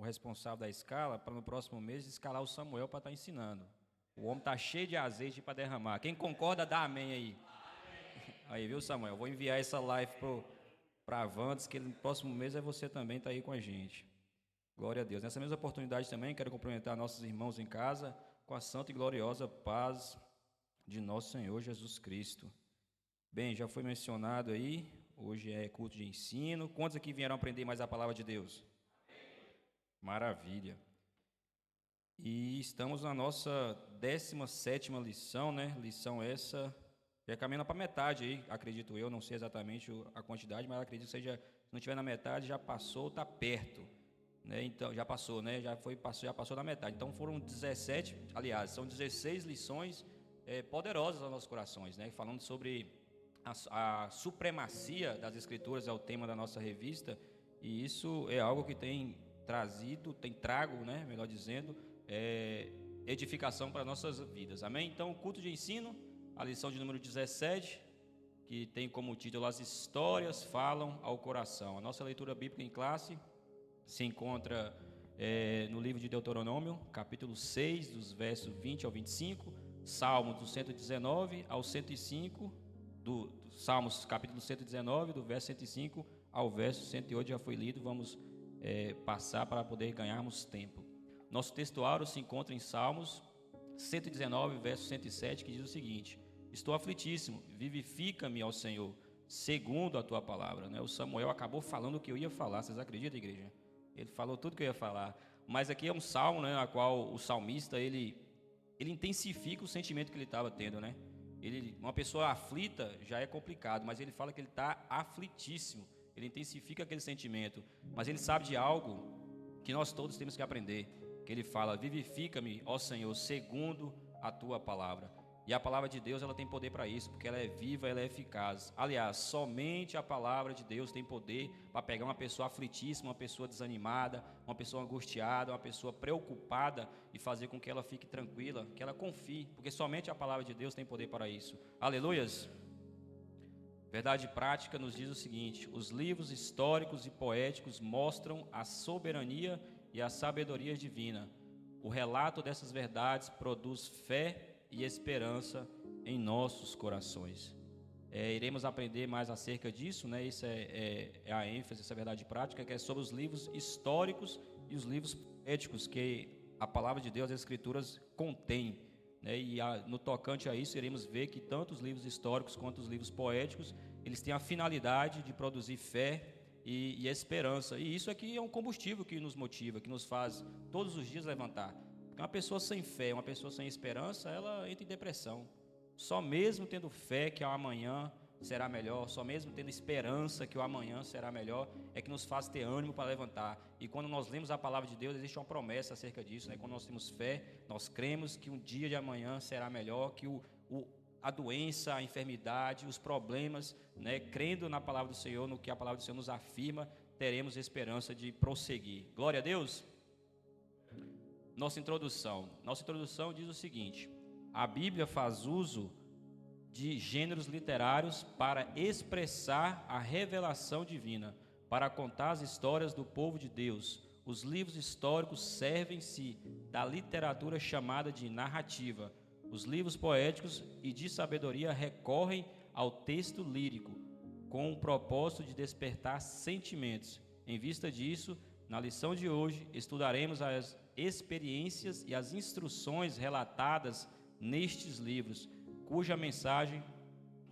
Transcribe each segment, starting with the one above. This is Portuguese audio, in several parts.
responsável da escala para no próximo mês escalar o Samuel para estar ensinando. O homem está cheio de azeite para derramar. Quem concorda, dá amém aí. Aí, viu, Samuel? Vou enviar essa live para Avantes, que no próximo mês você também está aí com a gente. Glória a Deus. Nessa mesma oportunidade também, quero cumprimentar nossos irmãos em casa com a santa e gloriosa paz de nosso Senhor Jesus Cristo. Bem, já foi mencionado aí, hoje é culto de ensino. Quantos aqui vieram aprender mais a palavra de Deus? Maravilha. E estamos na nossa 17ª lição, né? Lição essa, já caminhando para metade aí, acredito eu, não sei exatamente a quantidade, mas acredito que seja, se não estiver na metade, já passou, está perto, né? Então, já passou, né? Já passou da metade. Então foram 17, aliás, são 16 lições poderosas aos nossos corações, né? Falando sobre a supremacia das Escrituras é o tema da nossa revista, e isso é algo que tem trago, né? Melhor dizendo, edificação para nossas vidas, amém? Então, culto de ensino, a lição de número 17, que tem como título As Histórias Falam ao Coração. A nossa leitura bíblica em classe se encontra no livro de Deuteronômio, capítulo 6, dos versos 20 ao 25, Salmos do 119 ao 105, Salmos capítulo 119, do verso 105 ao verso 108, já foi lido, vamos passar para poder ganharmos tempo. Nosso textuário se encontra em Salmos 119, verso 107, que diz o seguinte: estou aflitíssimo, vivifica-me, ó Senhor, segundo a tua palavra. O Samuel acabou falando o que eu ia falar, vocês acreditam, igreja? Ele falou tudo que eu ia falar, mas aqui é um salmo, na qual o salmista, ele intensifica o sentimento que ele estava tendo, né? Uma pessoa aflita já é complicado, mas ele fala que ele está aflitíssimo, ele intensifica aquele sentimento, mas ele sabe de algo que nós todos temos que aprender, que ele fala: vivifica-me, ó Senhor, segundo a tua palavra. E a palavra de Deus, ela tem poder para isso, porque ela é viva, ela é eficaz. Aliás, somente a palavra de Deus tem poder para pegar uma pessoa aflitíssima, uma pessoa desanimada, uma pessoa angustiada, uma pessoa preocupada e fazer com que ela fique tranquila, que ela confie, porque somente a palavra de Deus tem poder para isso. Aleluias! Verdade prática nos diz o seguinte: os livros históricos e poéticos mostram a soberania e a sabedoria divina. O relato dessas verdades produz fé e esperança em nossos corações. Iremos aprender mais acerca disso, né? Isso é a ênfase, essa verdade prática, que é sobre os livros históricos e os livros poéticos que a palavra de Deus, as Escrituras, contém, né? E no tocante a isso, iremos ver que tanto os livros históricos quanto os livros poéticos, eles têm a finalidade de produzir fé e esperança. E isso aqui é um combustível que nos motiva, que nos faz todos os dias levantar. Uma pessoa sem fé, uma pessoa sem esperança, ela entra em depressão. Só mesmo tendo fé que o amanhã será melhor, só mesmo tendo esperança que o amanhã será melhor, é que nos faz ter ânimo para levantar. E quando nós lemos a palavra de Deus, existe uma promessa acerca disso, né? Quando nós temos fé, nós cremos que um dia de amanhã será melhor, que a doença, a enfermidade, os problemas, né? Crendo na palavra do Senhor, no que a palavra do Senhor nos afirma, teremos esperança de prosseguir. Glória a Deus! Nossa introdução diz o seguinte: a Bíblia faz uso de gêneros literários para expressar a revelação divina, para contar as histórias do povo de Deus. Os livros históricos servem-se da literatura chamada de narrativa. Os livros poéticos e de sabedoria recorrem ao texto lírico, com o propósito de despertar sentimentos. Em vista disso, na lição de hoje, estudaremos as experiências e as instruções relatadas nestes livros, cuja mensagem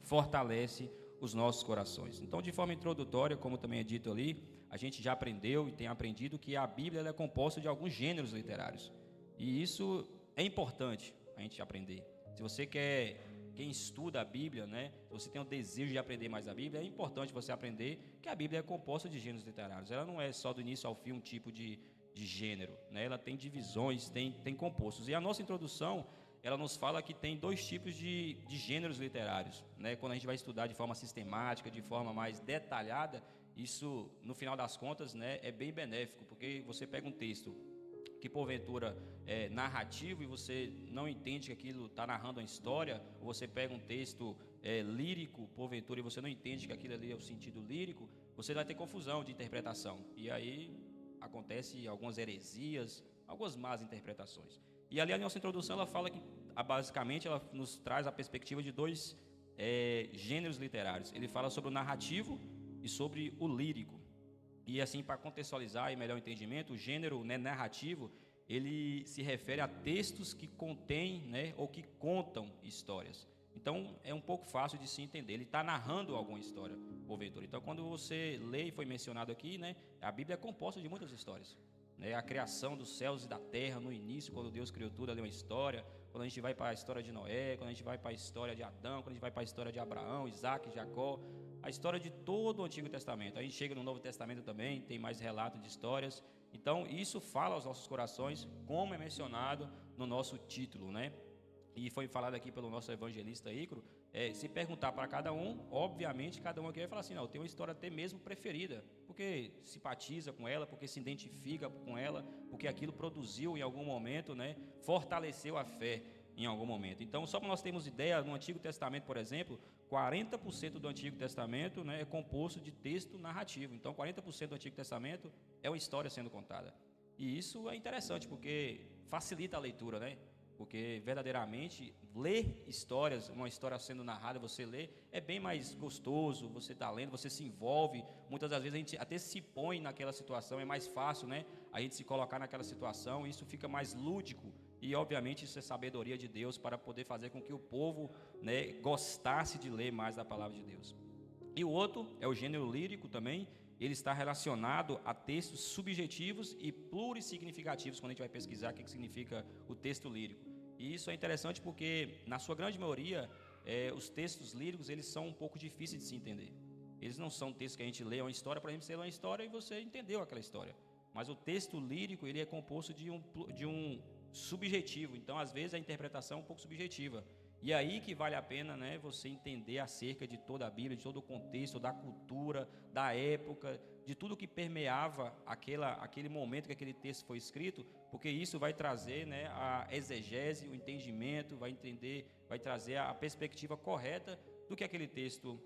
fortalece os nossos corações. Então, de forma introdutória, como também é dito ali, a gente já aprendeu e tem aprendido que a Bíblia ela é composta de alguns gêneros literários. E isso é importante a gente aprender. Se você quem estuda a Bíblia, né, se você tem o desejo de aprender mais a Bíblia, é importante você aprender que a Bíblia é composta de gêneros literários. Ela não é só do início ao fim um tipo de gênero, né? Ela tem divisões, tem compostos. E a nossa introdução, ela nos fala que tem dois tipos de gêneros literários, né? Quando a gente vai estudar de forma sistemática, de forma mais detalhada, isso, no final das contas, né, é bem benéfico, porque você pega um texto que porventura é narrativo e você não entende que aquilo está narrando uma história, ou você pega um texto lírico, porventura, e você não entende que aquilo ali é o sentido lírico, você vai ter confusão de interpretação, e aí acontece algumas heresias, algumas más interpretações. E ali a nossa introdução, ela fala que, basicamente, ela nos traz a perspectiva de dois gêneros literários. Ele fala sobre o narrativo e sobre o lírico. E assim, para contextualizar e melhor entendimento, o gênero, né, narrativo, ele se refere a textos que contêm, né, ou que contam histórias. Então, é um pouco fácil de se entender. Ele está narrando alguma história, porventura. Então, quando você lê, e foi mencionado aqui, né, a Bíblia é composta de muitas histórias. Né, a criação dos céus e da terra, no início, quando Deus criou tudo, ali é uma história. Quando a gente vai para a história de Noé, quando a gente vai para a história de Adão, quando a gente vai para a história de Abraão, Isaac, Jacó, a história de todo o Antigo Testamento. A gente chega no Novo Testamento também, tem mais relatos de histórias. Então, isso fala aos nossos corações, como é mencionado no nosso título, né? E foi falado aqui pelo nosso evangelista Ícaro, se perguntar para cada um, obviamente, cada um aqui vai falar assim, não, eu tenho uma história até mesmo preferida, porque simpatiza com ela, porque se identifica com ela, porque aquilo produziu em algum momento, né, fortaleceu a fé em algum momento. Então, só para nós termos ideia, no Antigo Testamento, por exemplo, 40% do Antigo Testamento, né, é composto de texto narrativo. Então, 40% do Antigo Testamento é uma história sendo contada. E isso é interessante, porque facilita a leitura, né? Porque verdadeiramente ler histórias, uma história sendo narrada, você lê, é bem mais gostoso, você está lendo, você se envolve, muitas das vezes a gente até se põe naquela situação, é mais fácil, né, a gente se colocar naquela situação, isso fica mais lúdico, e obviamente isso é sabedoria de Deus para poder fazer com que o povo, né, gostasse de ler mais da palavra de Deus. E o outro é o gênero lírico também, ele está relacionado a textos subjetivos e plurissignificativos, quando a gente vai pesquisar o que significa o texto lírico. E isso é interessante porque, na sua grande maioria, os textos líricos, eles são um pouco difíceis de se entender. Eles não são textos que a gente lê uma história, por exemplo, você lê uma história e você entendeu aquela história. Mas o texto lírico, ele é composto de um subjetivo, então, às vezes, a interpretação é um pouco subjetiva. E aí que vale a pena, né, você entender acerca de toda a Bíblia, de todo o contexto, da cultura, da época, de tudo que permeava aquele momento que aquele texto foi escrito, porque isso vai trazer, né, a exegese, o entendimento, vai trazer a perspectiva correta do que aquele texto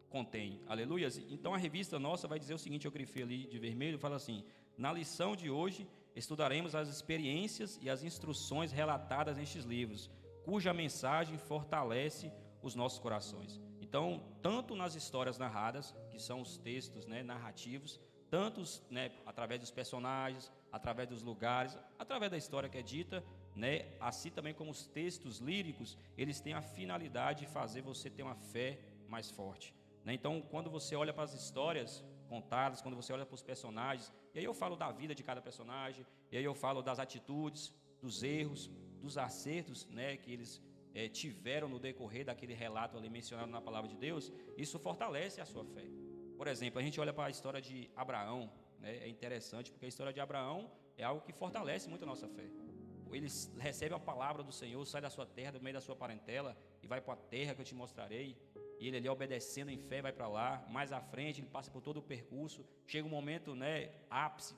contém. Aleluias? Então a revista nossa vai dizer o seguinte, eu grifei ali de vermelho, fala assim: na lição de hoje estudaremos as experiências e as instruções relatadas nestes livros, cuja mensagem fortalece os nossos corações. Então, tanto nas histórias narradas, que são os textos, né, narrativos, tanto, né, através dos personagens, através dos lugares, através da história que é dita, né, assim também como os textos líricos, eles têm a finalidade de fazer você ter uma fé mais forte. Né? Então, quando você olha para as histórias contadas, quando você olha para os personagens, e aí eu falo da vida de cada personagem, e aí eu falo das atitudes, dos erros, dos acertos, né, que eles tiveram no decorrer daquele relato ali mencionado na palavra de Deus, isso fortalece a sua fé. Por exemplo, a gente olha para a história de Abraão, né, é interessante porque a história de Abraão é algo que fortalece muito a nossa fé. Ele recebe a palavra do Senhor, sai da sua terra, do meio da sua parentela e vai para a terra que eu te mostrarei. E ele ali obedecendo em fé vai para lá. Mais à frente ele passa por todo o percurso. Chega um momento, né, ápice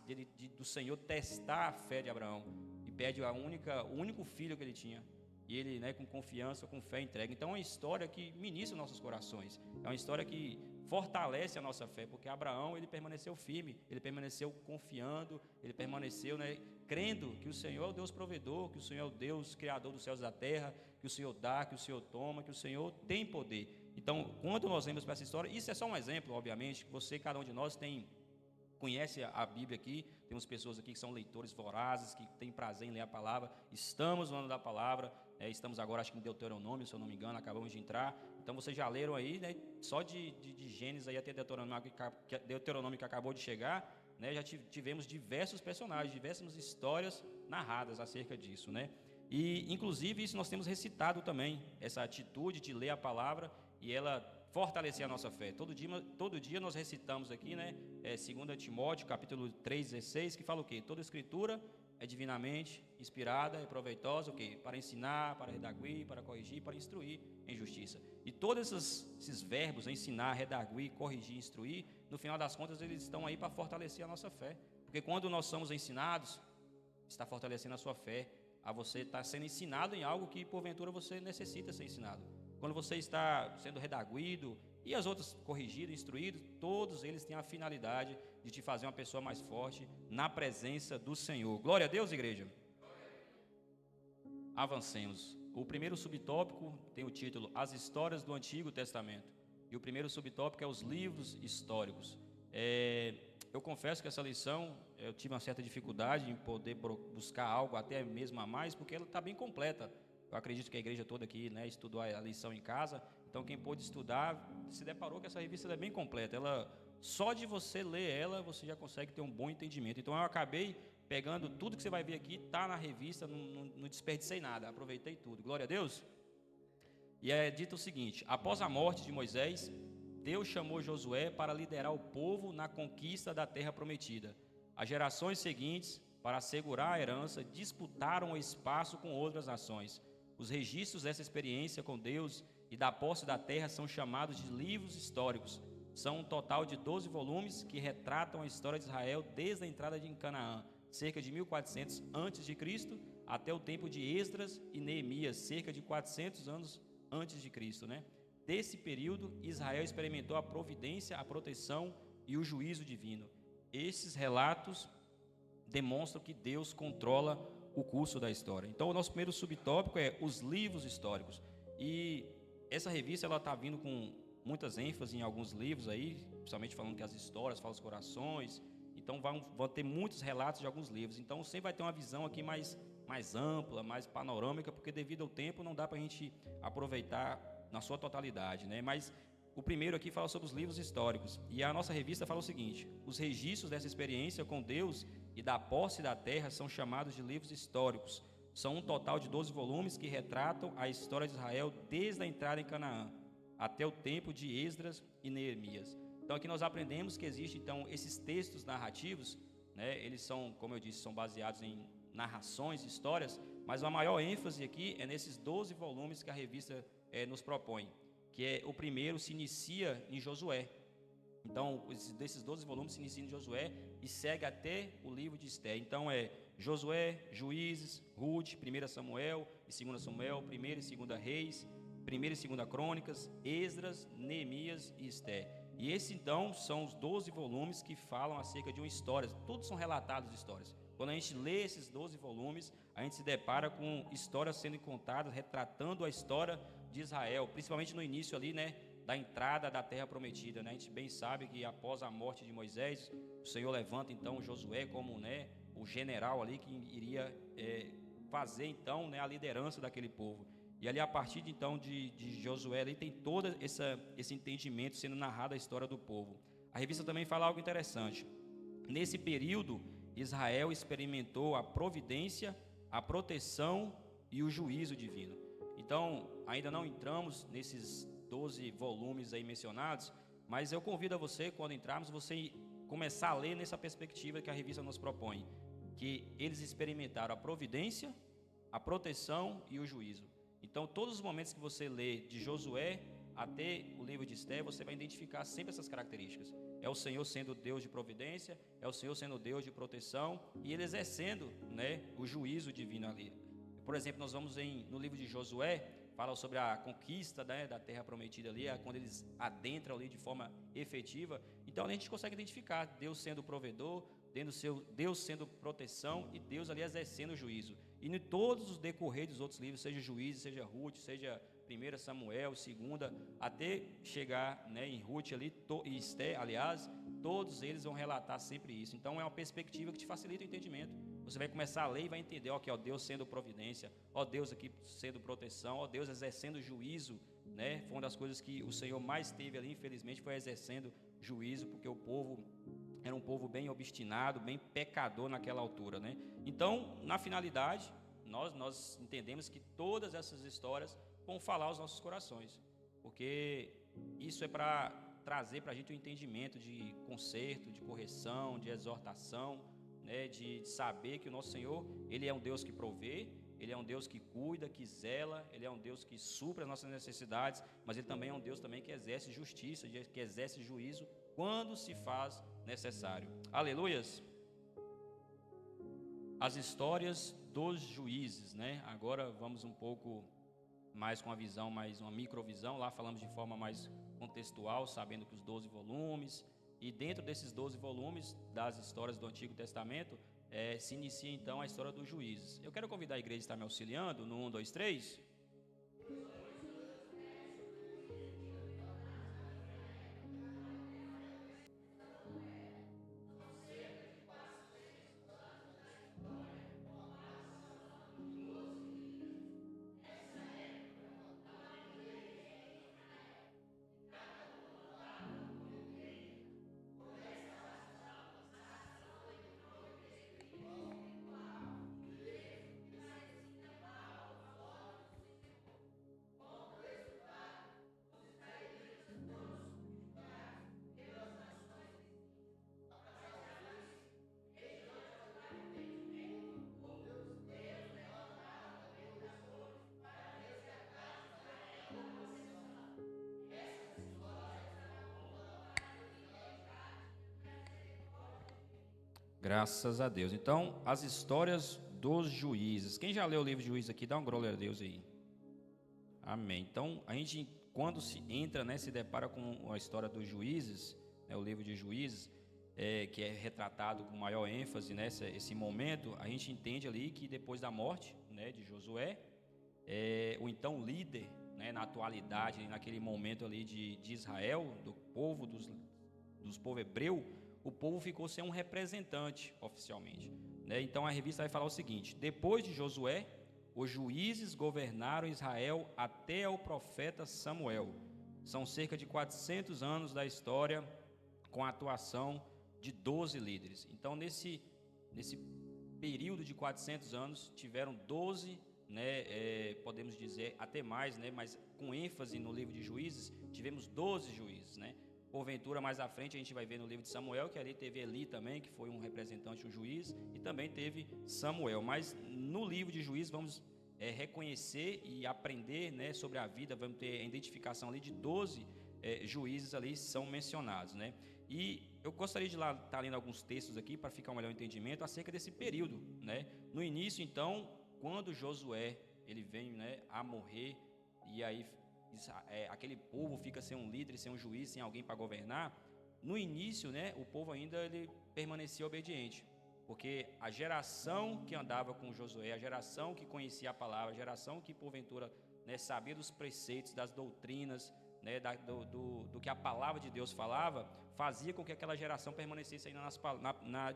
do Senhor testar a fé de Abraão e pede o único filho que ele tinha. E ele, né, com confiança, com fé, entrega. Então é uma história que ministra nossos corações. É uma história que fortalece a nossa fé, porque Abraão, ele permaneceu firme, ele permaneceu confiando, ele permaneceu, né, crendo que o Senhor é o Deus provedor, que o Senhor é o Deus criador dos céus e da terra, que o Senhor dá, que o Senhor toma, que o Senhor tem poder. Então, quando nós lemos para essa história, isso é só um exemplo, obviamente, que você, cada um de nós conhece a Bíblia aqui, temos pessoas aqui que são leitores vorazes, que têm prazer em ler a palavra, estamos no ano da palavra, estamos agora, acho que em Deuteronômio, se eu não me engano, acabamos de entrar, então vocês já leram aí, né, só de Gênesis aí até Deuteronômio que acabou de chegar, né, já tivemos diversos personagens, diversas histórias narradas acerca disso, né, e inclusive isso nós temos recitado também, essa atitude de ler a palavra e ela fortalecer a nossa fé. Todo dia nós recitamos aqui, né, 2 Timóteo, capítulo 3:16, que fala o quê? Toda escritura é divinamente inspirada e proveitosa, o quê? Para ensinar, para redarguir, para corrigir, para instruir em justiça. E todos esses verbos, ensinar, redarguir, corrigir, instruir, no final das contas eles estão aí para fortalecer a nossa fé. Porque quando nós somos ensinados, está fortalecendo a sua fé, a você estar sendo ensinado em algo que porventura você necessita ser ensinado. Quando você está sendo redarguido, E as outras, corrigido, instruído, todos eles têm a finalidade de te fazer uma pessoa mais forte na presença do Senhor. Glória a Deus, igreja. Avancemos. O primeiro subtópico tem o título As Histórias do Antigo Testamento. E o primeiro subtópico é os livros históricos. Eu confesso que essa lição eu tive uma certa dificuldade em poder buscar algo até mesmo a mais, porque ela está bem completa. Eu acredito que a igreja toda aqui, né, estudou a lição em casa. Então quem pôde estudar se deparou que essa revista é bem completa. Ela, só de você ler ela, você já consegue ter um bom entendimento. Então eu acabei pegando tudo que você vai ver aqui, está na revista, não desperdicei nada, aproveitei tudo. Glória a Deus. E é dito o seguinte: após a morte de Moisés, Deus chamou Josué para liderar o povo na conquista da terra prometida. As gerações seguintes, para assegurar a herança, disputaram o espaço com outras nações. Os registros dessa experiência com Deus e da posse da terra são chamados de livros históricos. São um total de 12 volumes que retratam a história de Israel desde a entrada em Canaã, cerca de 1400 a.C., até o tempo de Esdras e Neemias, cerca de 400 anos antes de Cristo, né? Desse período, Israel experimentou a providência, a proteção e o juízo divino. Esses relatos demonstram que Deus controla o curso da história. Então, o nosso primeiro subtópico é os livros históricos. E essa revista ela está vindo com muitas ênfases em alguns livros aí, principalmente falando que as histórias falam os corações. Então, vão ter muitos relatos de alguns livros. Então, sempre vai ter uma visão aqui mais ampla, mais panorâmica, porque devido ao tempo não dá para a gente aproveitar na sua totalidade, né? Mas o primeiro aqui fala sobre os livros históricos. E a nossa revista fala o seguinte: os registros dessa experiência com Deus e da posse da terra são chamados de livros históricos. São um total de 12 volumes que retratam a história de Israel desde a entrada em Canaã até o tempo de Esdras e Neemias. Então aqui nós aprendemos que existem então esses textos narrativos, né? Eles são, como eu disse, são baseados em narrações, histórias, mas a maior ênfase aqui é nesses 12 volumes que a revista nos propõe, que é o primeiro se inicia em Josué. Então, desses 12 volumes se inicia em Josué e segue até o livro de Esther. Então é Josué, Juízes, Ruth, 1 Samuel e 2 Samuel, 1 e 2 Reis, 1 e 2 Crônicas, Esdras, Neemias e Esther. E esses então são os 12 volumes que falam acerca de uma história. Todos são relatados de histórias. Quando a gente lê esses 12 volumes, a gente se depara com histórias sendo contadas, retratando a história de Israel, principalmente no início ali, né, da entrada da terra prometida, né? A gente bem sabe que após a morte de Moisés, o Senhor levanta então Josué como, né, o general ali que iria fazer então, né, a liderança daquele povo. E ali a partir de, então de Josué ali tem todo esse entendimento sendo narrado a história do povo. A revista também fala algo interessante. Nesse período, Israel experimentou a providência, a proteção e o juízo divino. Então, ainda não entramos nesses 12 volumes aí mencionados, mas eu convido a você, quando entrarmos, você começar a ler nessa perspectiva que a revista nos propõe, que eles experimentaram a providência, a proteção e o juízo. Então, todos os momentos que você lê de Josué até o livro de Esther, você vai identificar sempre essas características. É o Senhor sendo Deus de providência, é o Senhor sendo Deus de proteção e Ele exercendo, né, o juízo divino ali. Por exemplo, nós vamos no livro de Josué, fala sobre a conquista, né, da terra prometida ali, quando eles adentram ali de forma efetiva. Então a gente consegue identificar Deus sendo provedor, Deus sendo proteção e Deus ali exercendo o juízo. E em todos os decorrer dos outros livros, seja Juízes, seja Ruth, seja 1 Samuel, 2, até chegar, né, em Ruth ali, e Esther, aliás, todos eles vão relatar sempre isso. Então é uma perspectiva que te facilita o entendimento. Você vai começar a ler e vai entender, ó Deus sendo providência, ó Deus aqui sendo proteção, ó Deus exercendo juízo, né? Foi uma das coisas que o Senhor mais teve ali, infelizmente, foi exercendo juízo, porque o povo era um povo bem obstinado, bem pecador naquela altura, né? Então, na finalidade, nós entendemos que todas essas histórias vão falar aos nossos corações, porque isso é para trazer para a gente um entendimento de conserto, de correção, de exortação, né, de saber que o nosso Senhor, Ele é um Deus que provê, Ele é um Deus que cuida, que zela, Ele é um Deus que supre as nossas necessidades, mas Ele também é um Deus também que exerce justiça, que exerce juízo quando se faz necessário. Aleluias! As histórias dos juízes, né? Agora vamos um pouco mais com a visão, mais uma microvisão. Lá falamos de forma mais contextual, sabendo que os 12 volumes, e dentro desses 12 volumes das histórias do Antigo Testamento, se inicia então a história dos juízes. Eu quero convidar a igreja a estar me auxiliando no 1, 2, 3. Graças a Deus. Então, as histórias dos juízes. Quem já leu o livro de Juízes aqui, dá um glória a Deus aí. Amém. Então, a gente, quando se entra, né, se depara com a história dos juízes, né, o livro de Juízes, que é retratado com maior ênfase nessa esse momento, a gente entende ali que depois da morte, né, de Josué, o então líder, né, na atualidade, naquele momento ali de Israel, do povo, dos povo hebreu, o povo ficou sem um representante oficialmente, né? Então a revista vai falar o seguinte: depois de Josué, os juízes governaram Israel até ao profeta Samuel. São cerca de 400 anos da história com a atuação de 12 líderes. Então nesse período de 400 anos tiveram 12, né, podemos dizer até mais, né, mas com ênfase no livro de Juízes, tivemos 12 juízes, né? Porventura, mais à frente, a gente vai ver no livro de Samuel, que ali teve Eli também, que foi um representante, um juiz, e também teve Samuel. Mas no livro de Juízes vamos reconhecer e aprender, né, sobre a vida, vamos ter a identificação ali de 12 juízes ali são mencionados, né? E eu gostaria de estar lendo alguns textos aqui para ficar um melhor entendimento acerca desse período, né? No início, então, quando Josué ele vem, né, a morrer, e aí aquele povo fica sem um líder, sem um juiz, sem alguém para governar. No início, né, o povo ainda ele permanecia obediente, porque a geração que andava com Josué, a geração que conhecia a palavra, a geração que porventura, né, sabia dos preceitos, das doutrinas, né, do que a palavra de Deus falava, fazia com que aquela geração permanecesse ainda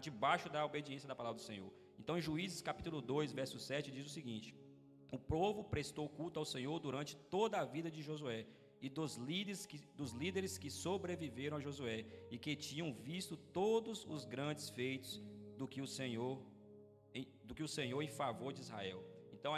debaixo da obediência da palavra do Senhor. Então em Juízes capítulo 2, verso 7 diz o seguinte: o povo prestou culto ao Senhor durante toda a vida de Josué e dos líderes que sobreviveram a Josué e que tinham visto todos os grandes feitos do que o Senhor em favor de Israel. Então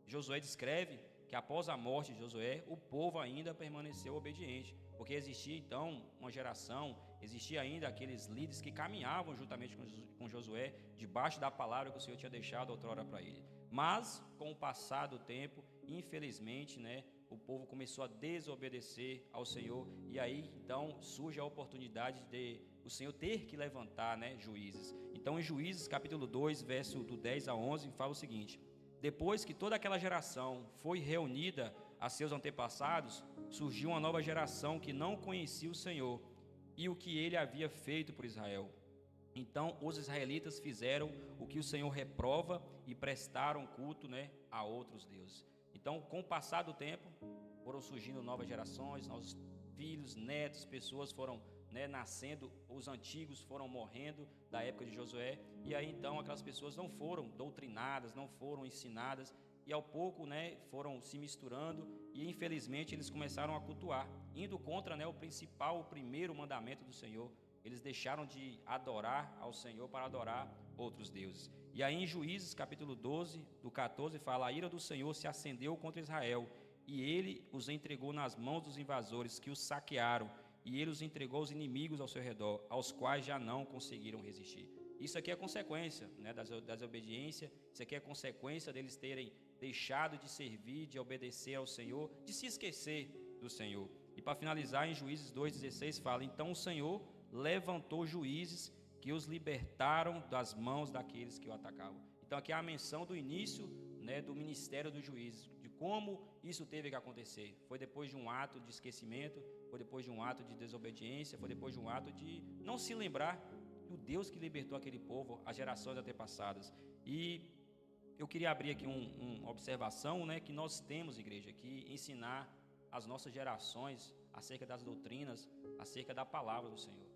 Josué descreve que após a morte de Josué, o povo ainda permaneceu obediente, porque existia então uma geração, existia ainda aqueles líderes que caminhavam juntamente com Josué, debaixo da palavra que o Senhor tinha deixado outrora para ele. Mas, com o passar do tempo, infelizmente, né, o povo começou a desobedecer ao Senhor, e aí, então, surge a oportunidade de o Senhor ter que levantar, né, juízes. Então, em Juízes, capítulo 2, verso do 10 a 11, fala o seguinte: depois que toda aquela geração foi reunida a seus antepassados, surgiu uma nova geração que não conhecia o Senhor e o que ele havia feito por Israel. Então os israelitas fizeram o que o Senhor reprova e prestaram culto, né, a outros deuses. Então, com o passar do tempo, foram surgindo novas gerações, novos filhos, netos, pessoas foram, né, nascendo, os antigos foram morrendo da época de Josué, e aí então aquelas pessoas não foram doutrinadas, não foram ensinadas, e ao pouco, né, foram se misturando, e infelizmente eles começaram a cultuar, indo contra, né, o primeiro mandamento do Senhor. Eles deixaram de adorar ao Senhor para adorar outros deuses. E aí em Juízes capítulo 12, do 14, fala: a ira do Senhor se acendeu contra Israel, e ele os entregou nas mãos dos invasores que os saquearam, e ele os entregou aos inimigos ao seu redor, aos quais já não conseguiram resistir. Isso aqui é consequência, né, da desobediência, isso aqui é consequência deles terem deixado de servir, de obedecer ao Senhor, de se esquecer do Senhor. E para finalizar, em Juízes 2,16 fala: então o Senhor levantou juízes que os libertaram das mãos daqueles que o atacavam. Então aqui é a menção do início, né, do ministério dos juízes, de como isso teve que acontecer. Foi depois de um ato de esquecimento, foi depois de um ato de desobediência, foi depois de um ato de não se lembrar do Deus que libertou aquele povo, as gerações antepassadas. E eu queria abrir aqui uma observação, né, que nós temos, igreja, que ensinar as nossas gerações acerca das doutrinas, acerca da palavra do Senhor.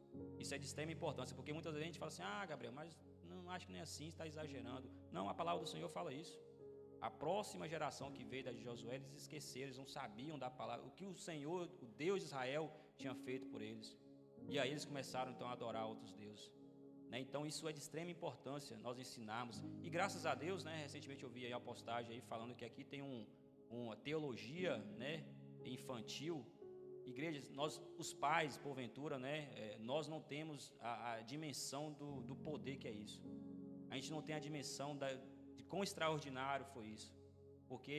Isso é de extrema importância, porque muitas vezes a gente fala assim: ah, Gabriel, mas não, acho que nem assim, está exagerando. Não, a palavra do Senhor fala isso. A próxima geração que veio da de Josué, eles esqueceram, eles não sabiam da palavra, o que o Senhor, o Deus de Israel, tinha feito por eles. E aí eles começaram então a adorar outros deuses. Então isso é de extrema importância nós ensinarmos. E graças a Deus, recentemente eu vi aí a postagem aí falando que aqui tem uma teologia, infantil. Igrejas, nós, os pais, porventura, nós não temos a dimensão do poder que é isso. A gente não tem a dimensão de quão extraordinário foi isso. Porque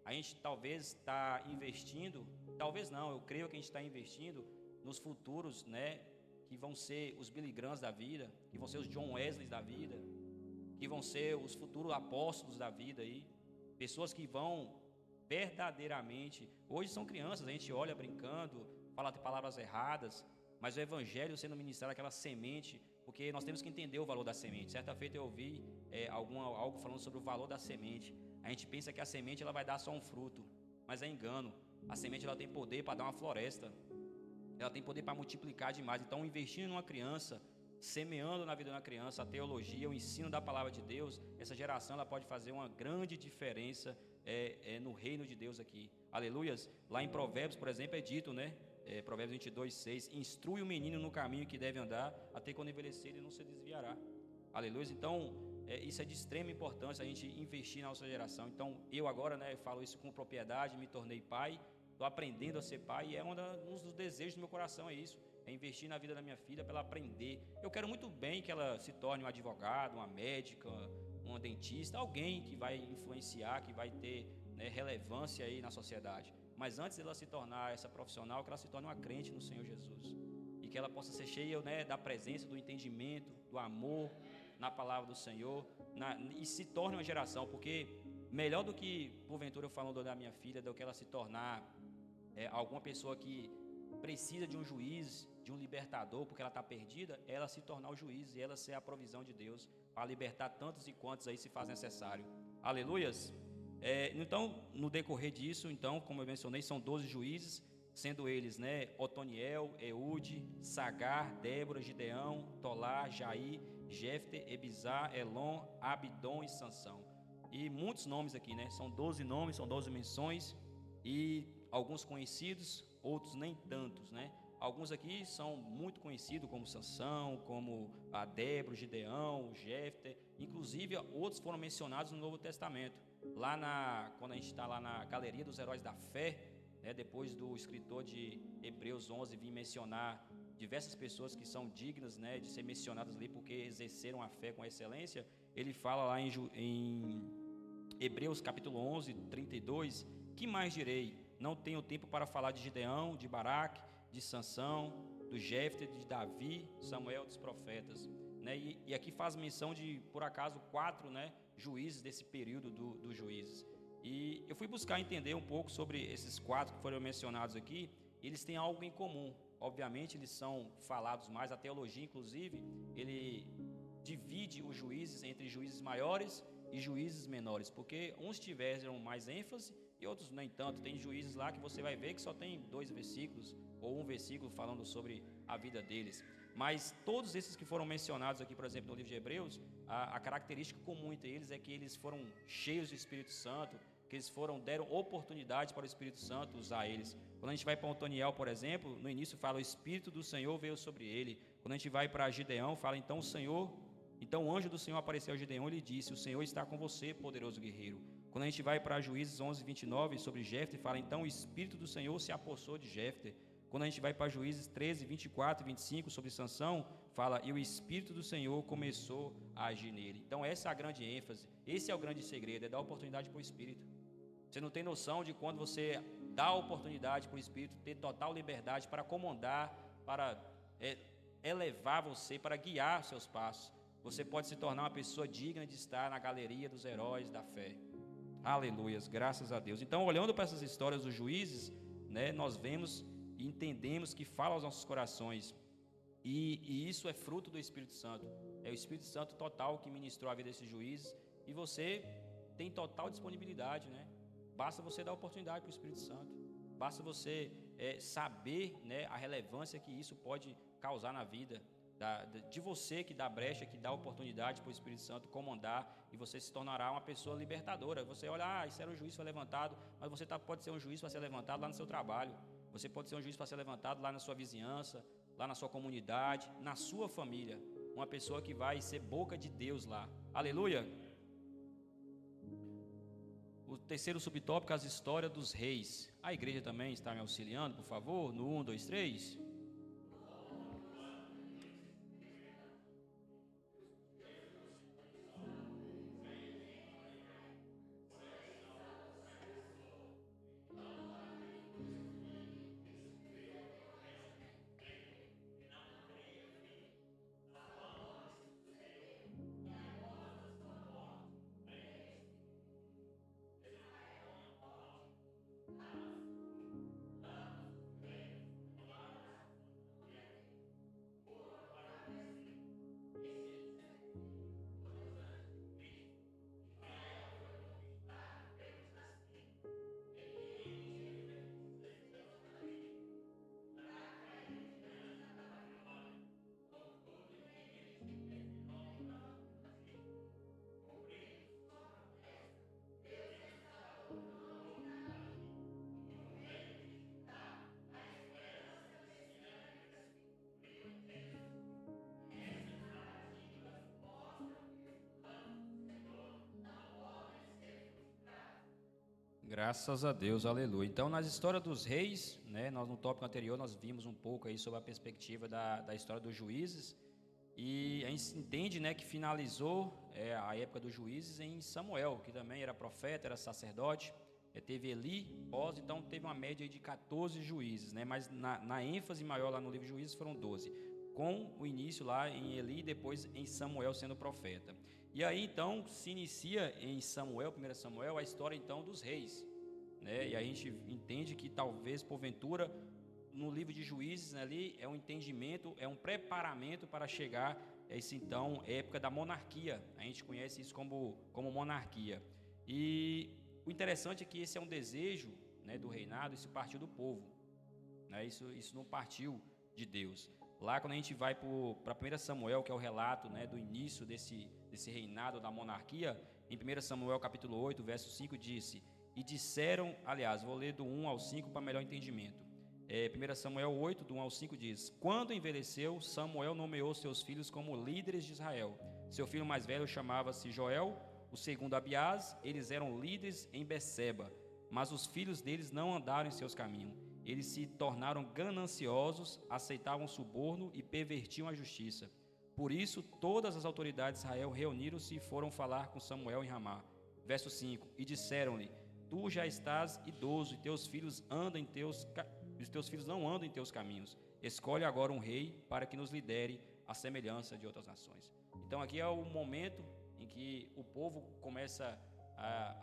a gente talvez está investindo, talvez não, eu creio que a gente está investindo nos futuros, que vão ser os Billy Grahams da vida, que vão ser os John Wesleys da vida, que vão ser os futuros apóstolos da vida aí, pessoas que vão verdadeiramente, hoje são crianças, a gente olha brincando, fala de palavras erradas, mas o evangelho sendo ministrado, aquela semente, porque nós temos que entender o valor da semente. Certa feita eu ouvi algo falando sobre o valor da semente. A gente pensa que a semente ela vai dar só um fruto, mas é engano. A semente ela tem poder para dar uma floresta, ela tem poder para multiplicar demais. Então, investindo numa criança, semeando na vida de uma criança a teologia, o ensino da palavra de Deus, essa geração ela pode fazer uma grande diferença no reino de Deus aqui. Aleluias. Lá em Provérbios, por exemplo, é dito, Provérbios 22:6, instrui o menino no caminho que deve andar, até quando envelhecer ele não se desviará. Aleluia. Então, isso é de extrema importância, a gente investir na nossa geração. Então, eu agora, eu falo isso com propriedade, me tornei pai, estou aprendendo a ser pai, e um dos desejos do meu coração é isso, é investir na vida da minha filha para ela aprender. Eu quero muito bem que ela se torne um advogado, uma médica, uma dentista, alguém que vai influenciar, que vai ter relevância aí na sociedade. Mas antes dela se tornar essa profissional, que ela se torne uma crente no Senhor Jesus. E que ela possa ser cheia da presença, do entendimento, do amor na palavra do Senhor, e se torne uma geração, porque melhor do que, porventura, eu falando da minha filha, do que ela se tornar alguma pessoa que precisa de um juiz, de um libertador, porque ela está perdida, ela se tornar o juiz e ela ser a provisão de Deus para libertar tantos e quantos aí se faz necessário. Aleluias. Então, no decorrer disso, então, como eu mencionei, são 12 juízes, sendo eles, Otoniel, Eude, Sagar, Débora, Gideão, Tolá, Jair, Jefte, Ebizá, Elon, Abidom e Sansão. E muitos nomes aqui, são 12 nomes, são 12 menções, e alguns conhecidos, outros nem tantos, Alguns aqui são muito conhecidos, como Sansão, como a Débora, Gideão, Jefte, inclusive outros foram mencionados no Novo Testamento. Quando a gente está lá na Galeria dos Heróis da Fé, depois do escritor de Hebreus 11 vir mencionar diversas pessoas que são dignas, de ser mencionadas ali porque exerceram a fé com excelência, ele fala lá em Hebreus capítulo 11, 32, que mais direi? Não tenho tempo para falar de Gideão, de Baraque, de Sansão, do Jefte, de Davi, Samuel, dos profetas. E aqui faz menção de, por acaso, 4 juízes desse período dos juízes. E eu fui buscar entender um pouco sobre esses 4 que foram mencionados aqui. Eles têm algo em comum. Obviamente, eles são falados mais, a teologia, inclusive, ele divide os juízes entre juízes maiores e juízes menores, porque uns tiveram mais ênfase e outros nem tanto. Tem juízes lá que você vai ver que só tem 2 versículos ou um versículo falando sobre a vida deles. Mas todos esses que foram mencionados aqui, por exemplo, no livro de Hebreus, a característica comum entre eles é que eles foram cheios do Espírito Santo, que eles deram oportunidade para o Espírito Santo usar eles. Quando a gente vai para Otoniel, por exemplo, no início fala: o Espírito do Senhor veio sobre ele. Quando a gente vai para Gideão, fala: então o anjo do Senhor apareceu a Gideão e lhe disse: o Senhor está com você, poderoso guerreiro. Quando a gente vai para Juízes 11, 29, sobre Jefte, fala: então o Espírito do Senhor se apossou de Jefte. Quando a gente vai para Juízes 13, 24 e 25, sobre Sansão, fala: e o Espírito do Senhor começou a agir nele. Então essa é a grande ênfase, esse é o grande segredo, é dar oportunidade para o Espírito. Você não tem noção de quando você dá oportunidade para o Espírito ter total liberdade para comandar, para elevar você, para guiar os seus passos. Você pode se tornar uma pessoa digna de estar na galeria dos heróis da fé. Aleluias, graças a Deus. Então, olhando para essas histórias dos juízes, né, nós vemos e entendemos que fala aos nossos corações. E isso é fruto do Espírito Santo. É o Espírito Santo total que ministrou a vida desses juízes. E você tem total disponibilidade, né? Basta você dar oportunidade para o Espírito Santo. Basta você saber, né, a relevância que isso pode causar na vida de você, que dá brecha, que dá oportunidade para o Espírito Santo comandar, e você se tornará uma pessoa libertadora. Você olha, isso era um juiz que foi levantado, mas você pode ser um juiz para ser levantado lá no seu trabalho. Você pode ser um juiz para ser levantado lá na sua vizinhança, lá na sua comunidade, na sua família. Uma pessoa que vai ser boca de Deus lá. Aleluia! O terceiro subtópico, as histórias dos reis. A igreja também está me auxiliando, por favor, no 1, 2, 3. Graças a Deus, aleluia. Então, nas histórias dos reis, né, nós no tópico anterior nós vimos um pouco aí sobre a perspectiva da história dos juízes, e a gente entende, né, que finalizou a época dos juízes em Samuel, que também era profeta, era sacerdote, teve Eli, Oz, então teve uma média aí de 14 juízes, né, mas na ênfase maior lá no livro de Juízes foram 12, com o início lá em Eli e depois em Samuel sendo profeta. E aí então se inicia em Samuel, 1 Samuel, a história então dos reis, né? E a gente entende que talvez porventura no livro de Juízes, né, ali é um entendimento, é um preparamento para chegar a esse então época da monarquia. A gente conhece isso como monarquia. E o interessante é que esse é um desejo, né, do reinado, isso partiu do povo, né? Isso não partiu de Deus. Lá quando a gente vai para 1 Samuel, que é o relato, né, do início desse reinado da monarquia, em 1 Samuel capítulo 8, verso 5, disse: e disseram, aliás, vou ler do 1 ao 5 para melhor entendimento. 1 Samuel 8, do 1 ao 5 diz: quando envelheceu, Samuel nomeou seus filhos como líderes de Israel. Seu filho mais velho chamava-se Joel, o segundo Abiás. Eles eram líderes em Beceba, mas os filhos deles não andaram em seus caminhos. Eles se tornaram gananciosos, aceitavam suborno e pervertiam a justiça. Por isso, todas as autoridades de Israel reuniram-se e foram falar com Samuel em Ramá. Verso 5: e disseram-lhe: tu já estás idoso e teus filhos os teus filhos não andam em teus caminhos. Escolhe agora um rei para que nos lidere à semelhança de outras nações. Então aqui é o momento em que o povo começa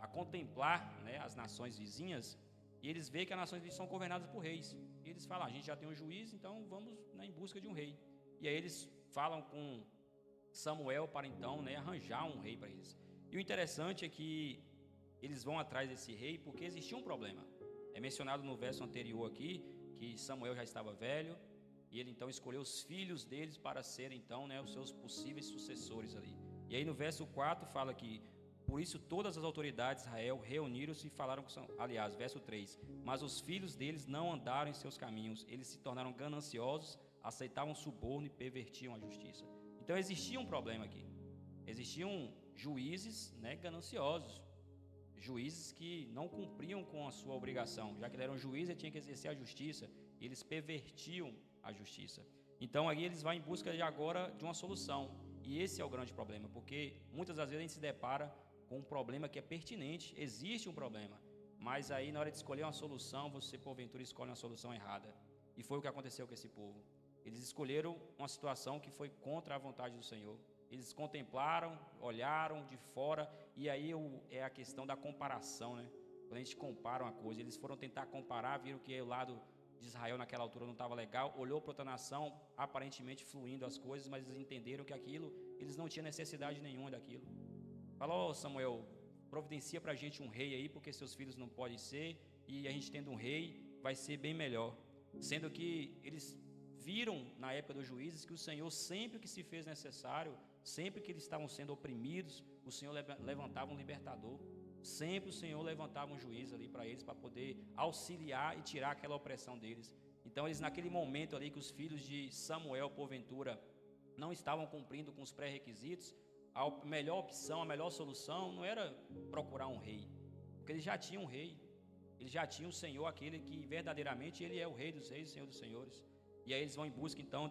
a contemplar, né, as nações vizinhas, e eles veem que as nações vizinhas são governadas por reis. E eles falam: a gente já tem um juiz, então vamos, né, em busca de um rei. E aí eles falam com Samuel para então, né, arranjar um rei para eles. E o interessante é que eles vão atrás desse rei porque existia um problema. É mencionado no verso anterior aqui que Samuel já estava velho e ele então escolheu os filhos deles para serem então, né, os seus possíveis sucessores ali. E aí no verso 4 fala que por isso todas as autoridades de Israel reuniram-se e falaram com Samuel. Aliás, verso 3: mas os filhos deles não andaram em seus caminhos, eles se tornaram gananciosos, aceitavam suborno e pervertiam a justiça. Então existia um problema aqui. Existiam juízes, né, gananciosos, juízes que não cumpriam com a sua obrigação. Já que ele era um juiz, ele tinha que exercer a justiça, e eles pervertiam a justiça. Então aí eles vão em busca de agora de uma solução, e esse é o grande problema, porque muitas das vezes a gente se depara com um problema que é pertinente, existe um problema, mas aí na hora de escolher uma solução, você porventura escolhe uma solução errada, e foi o que aconteceu com esse povo. Eles escolheram uma situação que foi contra a vontade do Senhor. Eles contemplaram, olharam de fora, e aí é a questão da comparação, né? Quando a gente compara uma coisa, eles foram tentar comparar, viram que o lado de Israel naquela altura não estava legal, olhou para outra nação, aparentemente fluindo as coisas, mas eles entenderam que aquilo, eles não tinham necessidade nenhuma daquilo. Falou: "Ó, Samuel, providencia para a gente um rei aí, porque seus filhos não podem ser, e a gente tendo um rei vai ser bem melhor." Sendo que eles viram na época dos juízes que o Senhor, sempre que se fez necessário, sempre que eles estavam sendo oprimidos, o Senhor levantava um libertador. Sempre o Senhor levantava um juiz ali para eles, para poder auxiliar e tirar aquela opressão deles. Então eles, naquele momento ali que os filhos de Samuel, porventura, não estavam cumprindo com os pré-requisitos, a melhor opção, a melhor solução não era procurar um rei, porque eles já tinham um rei, eles já tinham o Senhor, aquele que verdadeiramente ele é o Rei dos Reis, o Senhor dos Senhores. E aí eles vão em busca então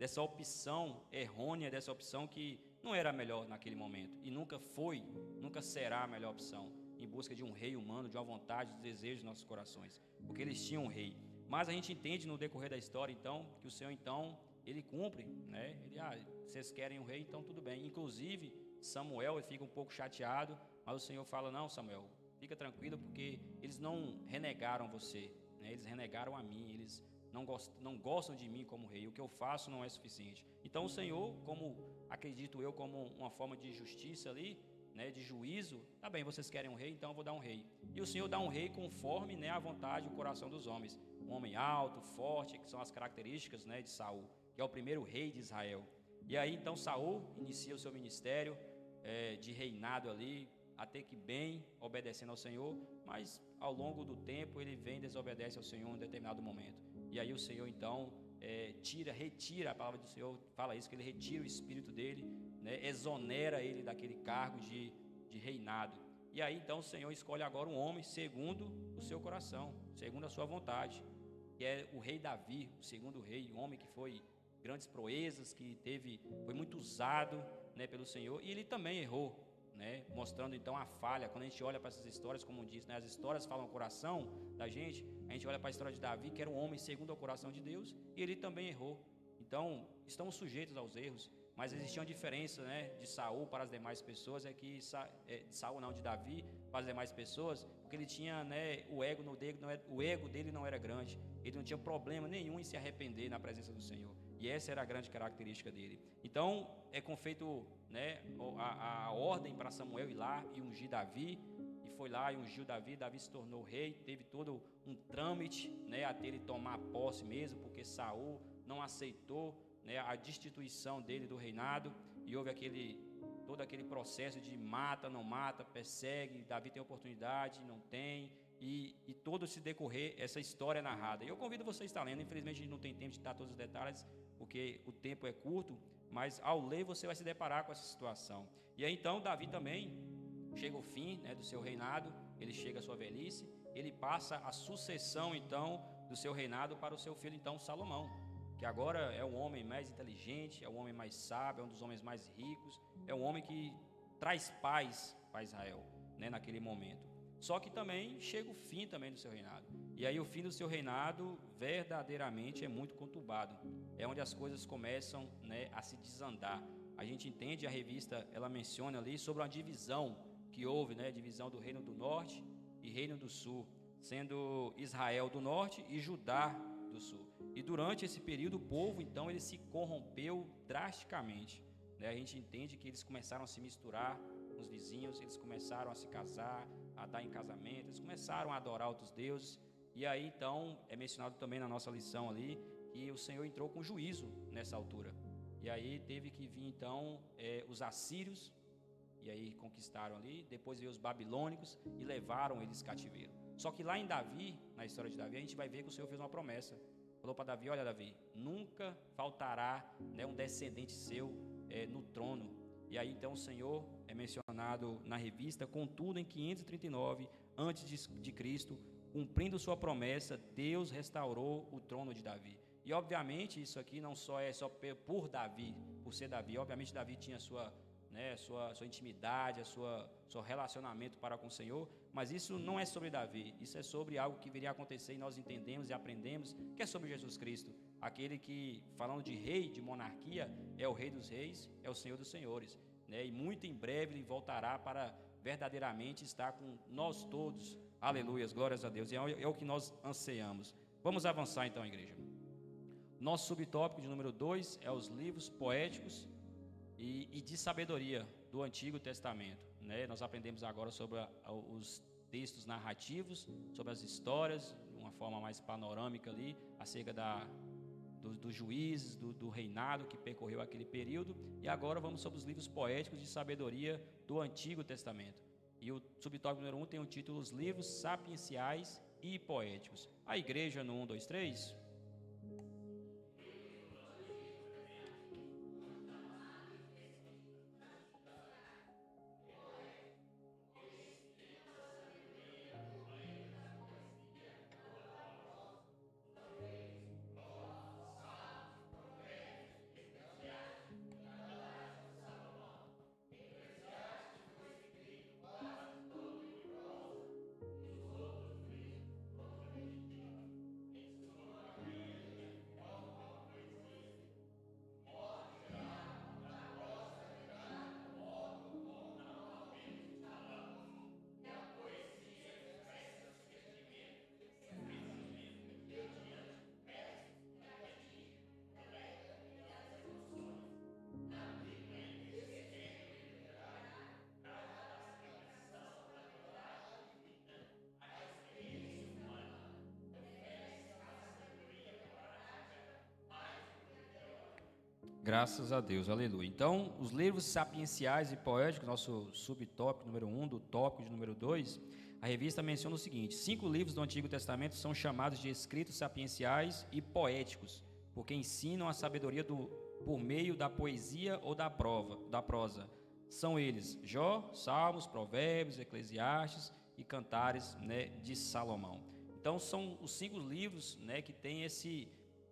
dessa opção errônea, dessa opção que não era a melhor naquele momento, e nunca foi, nunca será a melhor opção, em busca de um rei humano, de uma vontade, de desejos dos nossos corações, porque eles tinham um rei. Mas a gente entende no decorrer da história então, que o Senhor então, ele cumpre, né? Vocês querem um rei, então tudo bem. Inclusive Samuel, ele fica um pouco chateado, mas o Senhor fala: "Não, Samuel, fica tranquilo, porque eles não renegaram você, né? Eles renegaram a mim, eles não gostam de mim como rei, o que eu faço não é suficiente." Então o Senhor, como acredito eu, como uma forma de justiça ali, né, de juízo, tá bem, vocês querem um rei, então eu vou dar um rei. E o Senhor dá um rei conforme, né, a vontade e o coração dos homens. Um homem alto, forte, que são as características, né, de Saul, que é o primeiro rei de Israel. E aí então Saul inicia o seu ministério de reinado ali, até que bem, obedecendo ao Senhor, mas ao longo do tempo ele vem e desobedece ao Senhor em um determinado momento. E aí o Senhor então retira, a palavra do Senhor fala isso, que ele retira o espírito dele, né, exonera ele daquele cargo de reinado. E aí então o Senhor escolhe agora um homem segundo o seu coração, segundo a sua vontade, que é o rei Davi, o segundo rei, um homem que foi grandes proezas, que foi muito usado, né, pelo Senhor, e ele também errou, né, mostrando então a falha. Quando a gente olha para essas histórias, como diz, né, as histórias falam o coração da gente, a gente olha para a história de Davi, que era um homem segundo o coração de Deus, e ele também errou. Então estamos sujeitos aos erros, mas existia uma diferença, né, de Saul para as demais pessoas, de Saul não, de Davi para as demais pessoas, porque ele tinha, né, o ego dele não era grande, ele não tinha problema nenhum em se arrepender na presença do Senhor, e essa era a grande característica dele. Então é confeito, né, a ordem para Samuel ir lá e ungir Davi, e foi lá e ungiu Davi. Davi se tornou rei, teve todo um trâmite, né, até ele tomar posse mesmo, porque Saul não aceitou, né, a destituição dele do reinado, e houve todo aquele processo de mata, não mata, persegue. Davi tem oportunidade, não tem, e todo se decorrer essa história narrada. E eu convido você a estar lendo. Infelizmente a gente não tem tempo de dar todos os detalhes, porque o tempo é curto, mas ao ler você vai se deparar com essa situação. E aí então Davi também chega o fim, né, do seu reinado, ele chega à sua velhice, ele passa a sucessão então do seu reinado para o seu filho então Salomão, que agora é um homem mais inteligente, é um homem mais sábio, é um dos homens mais ricos, é um homem que traz paz para Israel, né, naquele momento. Só que também chega o fim também do seu reinado. E aí o fim do seu reinado verdadeiramente é muito conturbado. É onde as coisas começam, né, a se desandar. A gente entende, a revista ela menciona ali sobre uma divisão que houve, né, divisão do reino do norte e reino do sul, sendo Israel do norte e Judá do sul. E durante esse período o povo então ele se corrompeu drasticamente, né? A gente entende que eles começaram a se misturar com os vizinhos, eles começaram a se casar, a dar em casamento, eles começaram a adorar outros deuses. E aí então é mencionado também na nossa lição ali que o Senhor entrou com juízo nessa altura. E aí teve que vir então os assírios, e aí conquistaram ali. Depois veio os babilônicos e levaram eles cativeiro. Só que lá em Davi, na história de Davi, a gente vai ver que o Senhor fez uma promessa. Falou para Davi: "Olha, Davi, nunca faltará, né, um descendente seu no trono." E aí então o Senhor é mencionado na revista: "Contudo, em 539 antes de Cristo, cumprindo sua promessa, Deus restaurou o trono de Davi." E obviamente isso aqui não só é só por Davi, por ser Davi. Obviamente Davi tinha sua intimidade, seu relacionamento para com o Senhor, mas isso não é sobre Davi, isso é sobre algo que viria a acontecer, e nós entendemos e aprendemos que é sobre Jesus Cristo. aquele que, falando de rei, de monarquia, é o Rei dos Reis, é o Senhor dos Senhores, né? E muito em breve ele voltará para verdadeiramente estar com nós todos. Aleluias, glórias a Deus. É o que nós ansiamos. Vamos avançar então, igreja. Nosso subtópico de número 2 é os livros poéticos e de sabedoria do Antigo Testamento, né? Nós aprendemos agora sobre os textos narrativos, sobre as histórias, de uma forma mais panorâmica ali, acerca dos juízes, do reinado que percorreu aquele período. E agora vamos sobre os livros poéticos de sabedoria do Antigo Testamento. E o subtópico número 1 tem o título Os Livros Sapienciais e Poéticos. A igreja no 1, 2, 3... Graças a Deus, aleluia. Então, os livros sapienciais e poéticos, nosso subtópico número 1, do tópico de número 2, a revista menciona o seguinte: 5 livros do Antigo Testamento são chamados de escritos sapienciais e poéticos, porque ensinam a sabedoria por meio da poesia ou da prosa. São eles Jó, Salmos, Provérbios, Eclesiastes e Cantares, né, de Salomão. Então, são os 5 livros, né, que têm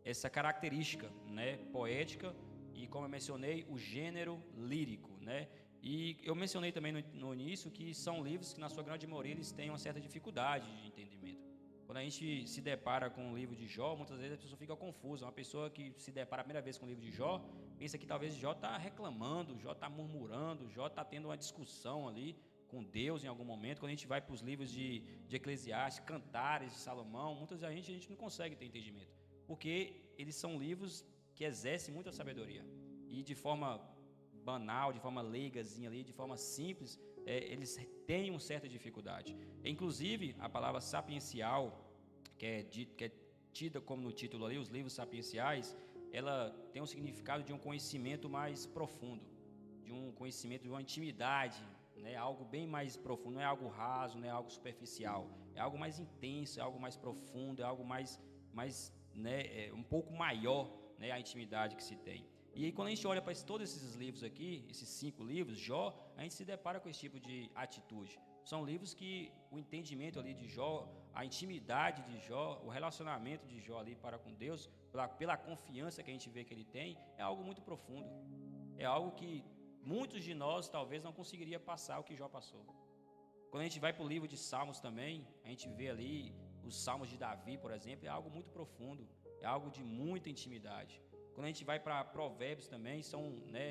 essa característica, né, poética, e como eu mencionei, o gênero lírico, né? E eu mencionei também no início que são livros que, na sua grande maioria, eles têm uma certa dificuldade de entendimento. Quando a gente se depara com o livro de Jó, muitas vezes a pessoa fica confusa. Uma pessoa que se depara a primeira vez com o livro de Jó, pensa que talvez Jó está reclamando, Jó está murmurando, Jó está tendo uma discussão ali com Deus em algum momento. Quando a gente vai para os livros de Eclesiastes, Cantares de Salomão, muitas vezes a gente não consegue ter entendimento, porque eles são livros que exercem muita sabedoria, e de forma banal, de forma leigazinha ali, de forma simples, eles têm uma certa dificuldade. Inclusive, a palavra sapiencial, que é tida como no título ali, os livros sapienciais, ela tem um significado de um conhecimento mais profundo, de um conhecimento, de uma intimidade, né? Algo bem mais profundo, não é algo raso, não é algo superficial, é algo mais intenso, é algo mais profundo, é algo mais né, um pouco maior, né, a intimidade que se tem. E aí, quando a gente olha para todos esses livros aqui, esses 5 livros, Jó, a gente se depara com esse tipo de atitude. São livros que o entendimento ali de Jó, a intimidade de Jó, o relacionamento de Jó ali para com Deus, pela confiança que a gente vê que ele tem, é algo muito profundo. É algo que muitos de nós talvez não conseguiria passar o que Jó passou. Quando a gente vai para o livro de Salmos também, a gente vê ali os Salmos de Davi, por exemplo, é algo muito profundo, é algo de muita intimidade. Quando a gente vai para Provérbios também, são, né,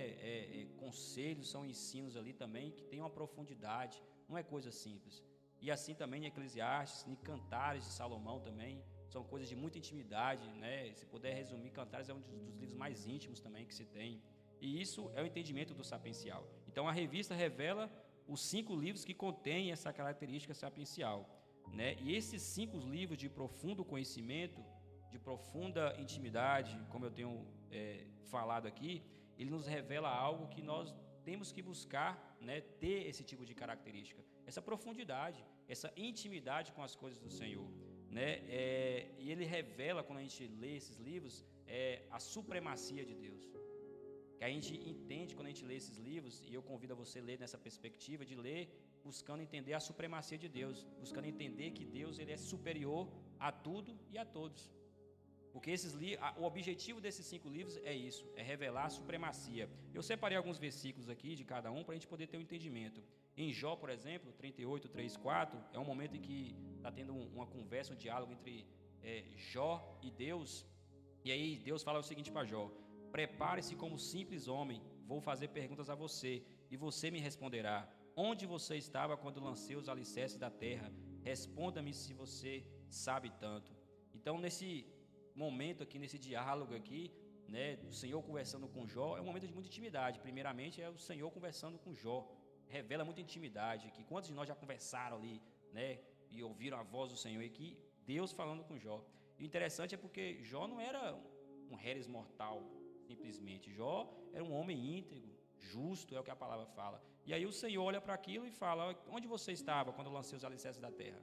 conselhos, são ensinos ali também que tem uma profundidade, não é coisa simples. E assim também em Eclesiastes, em Cantares de Salomão também, são coisas de muita intimidade, né? Se puder resumir, Cantares é um dos livros mais íntimos também que se tem. E isso é o entendimento do sapiencial. Então a revista revela os 5 livros que contêm essa característica sapiencial, né? E esses 5 livros de profundo conhecimento, de profunda intimidade, como eu tenho falado aqui, ele nos revela algo que nós temos que buscar, né, ter esse tipo de característica, essa profundidade, essa intimidade com as coisas do Senhor, né? E ele revela, quando a gente lê esses livros, a supremacia de Deus, que a gente entende quando a gente lê esses livros, e eu convido a você a ler nessa perspectiva de ler buscando entender a supremacia de Deus, buscando entender que Deus ele é superior a tudo e a todos. Porque o objetivo desses 5 livros é isso, é revelar a supremacia. Eu separei alguns versículos aqui de cada um para a gente poder ter um entendimento. Em Jó, por exemplo, 38, 3, 4, é um momento em que está tendo uma conversa, um diálogo entre Jó e Deus. E aí Deus fala o seguinte para Jó: prepare-se como simples homem, vou fazer perguntas a você, e você me responderá. Onde você estava quando lancei os alicerces da terra? Responda-me se você sabe tanto. Então, nesse momento aqui, nesse diálogo aqui, né, o Senhor conversando com Jó, é um momento de muita intimidade. Primeiramente, é o Senhor conversando com Jó. Revela muita intimidade, que quantos de nós já conversaram ali, né, e ouviram a voz do Senhor, e que Deus falando com Jó. E o interessante é porque Jó não era um Heres mortal, simplesmente. Jó era um homem íntegro, justo, é o que a palavra fala. E aí o Senhor olha para aquilo e fala: onde você estava quando eu lancei os alicerces da terra?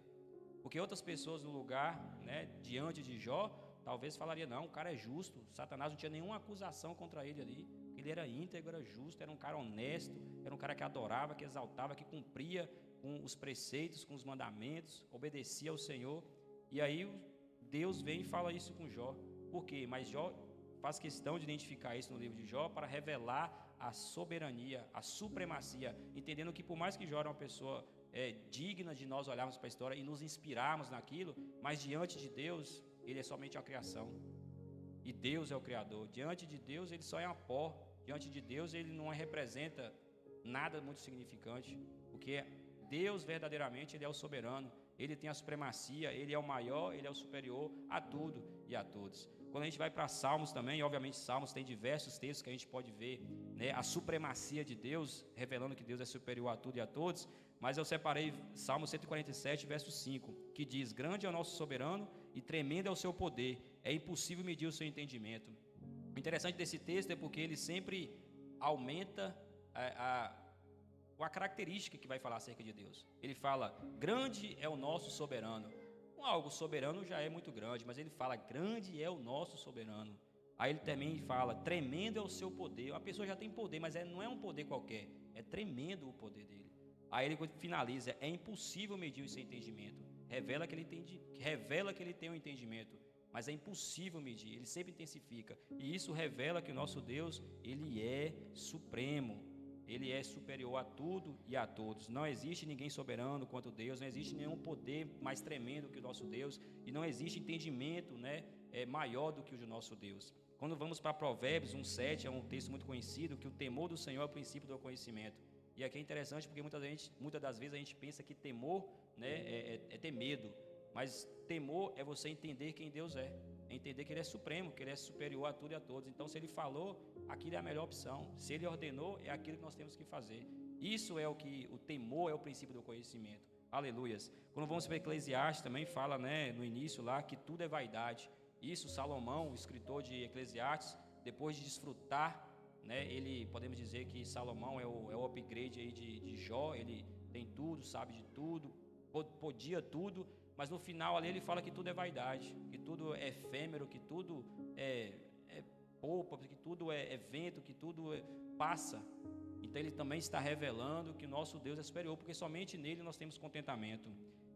Porque outras pessoas no lugar, né, diante de Jó, talvez falaria: não, o cara é justo, Satanás não tinha nenhuma acusação contra ele ali, ele era íntegro, era justo, era um cara honesto, era um cara que adorava, que exaltava, que cumpria com os preceitos, com os mandamentos, obedecia ao Senhor. E aí Deus vem e fala isso com Jó. Por quê? Mas Jó faz questão de identificar isso no livro de Jó para revelar a soberania, a supremacia, entendendo que por mais que Jó era uma pessoa digna de nós olharmos para a história e nos inspirarmos naquilo, mas diante de Deus, ele é somente a criação. E Deus é o Criador. Diante de Deus, ele só é um pó. Diante de Deus, ele não representa nada muito significante, porque Deus verdadeiramente, ele é o soberano. Ele tem a supremacia, ele é o maior, ele é o superior a tudo e a todos. Quando a gente vai para Salmos também, obviamente Salmos tem diversos textos que a gente pode ver, né, a supremacia de Deus, revelando que Deus é superior a tudo e a todos, mas eu separei Salmo 147, verso 5, que diz: grande é o nosso soberano e tremendo é o seu poder, é impossível medir o seu entendimento. O interessante desse texto é porque ele sempre aumenta a característica que vai falar acerca de Deus. Ele fala: grande é o nosso soberano. Algo soberano já é muito grande, mas ele fala: grande é o nosso soberano. Aí ele também fala: tremendo é o seu poder. Uma pessoa já tem poder, mas não é um poder qualquer, é tremendo o poder dele. Aí ele finaliza: é impossível medir o seu entendimento. Revela que ele tem um entendimento, mas é impossível medir. Ele sempre intensifica, e isso revela que o nosso Deus, ele é supremo. Ele é superior a tudo e a todos. Não existe ninguém soberano quanto Deus, não existe nenhum poder mais tremendo que o nosso Deus, e não existe entendimento, né, maior do que o do nosso Deus. Quando vamos para Provérbios 1,7, é um texto muito conhecido, que o temor do Senhor é o princípio do conhecimento. E aqui é interessante porque muitas das vezes a gente pensa que temor, né, é ter medo, mas temor é você entender quem Deus é entender que ele é supremo, que ele é superior a tudo e a todos. Então, se ele falou, aquilo é a melhor opção. Se ele ordenou, é aquilo que nós temos que fazer. Isso é o temor é o princípio do conhecimento. Aleluias. Quando vamos para Eclesiastes, também fala, né, no início lá, que tudo é vaidade. Isso, Salomão, o escritor de Eclesiastes, depois de desfrutar, né, podemos dizer que Salomão é o upgrade aí de Jó. Ele tem tudo, sabe de tudo, podia tudo, mas no final ali ele fala que tudo é vaidade, que tudo é efêmero, que tudo é poupa, que tudo é vento, que tudo passa. Então ele também está revelando que o nosso Deus é superior, porque somente nele nós temos contentamento.